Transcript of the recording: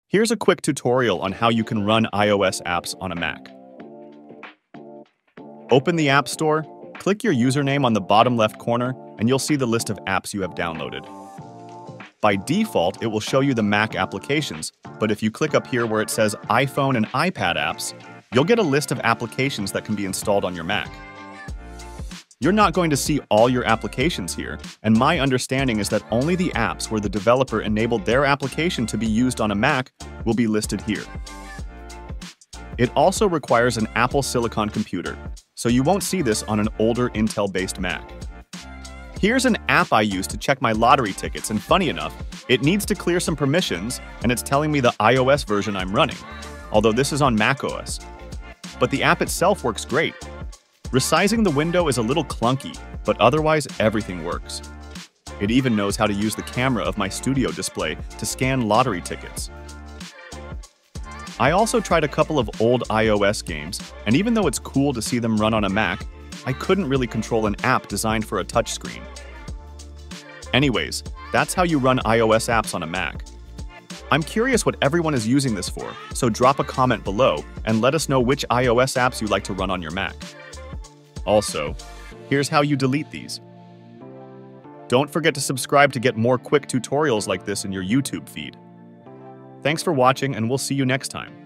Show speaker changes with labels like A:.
A: Here's a quick tutorial on how you can run iOS apps on a Mac. Open the App Store, click your username on the bottom left corner, and you'll see the list of apps you have downloaded. By default, it will show you the Mac applications, but if you click up here where it says iPhone and iPad apps, you'll get a list of applications that can be installed on your Mac. You're not going to see all your applications here, and my understanding is that only the apps where the developer enabled their application to be used on a Mac will be listed here. It also requires an Apple Silicon computer, so you won't see this on an older Intel-based Mac. Here's an app I use to check my lottery tickets, and funny enough, it needs to clear some permissions, and it's telling me the iOS version I'm running, although this is on macOS. But the app itself works great. Resizing the window is a little clunky, but otherwise everything works. It even knows how to use the camera of my studio display to scan lottery tickets. I also tried a couple of old iOS games, and even though it's cool to see them run on a Mac, I couldn't really control an app designed for a touchscreen. Anyways, that's how you run iOS apps on a Mac. I'm curious what everyone is using this for, so drop a comment below and let us know which iOS apps you like to run on your Mac. Also, here's how you delete these. Don't forget to subscribe to get more quick tutorials like this in your YouTube feed. Thanks for watching, and we'll see you next time.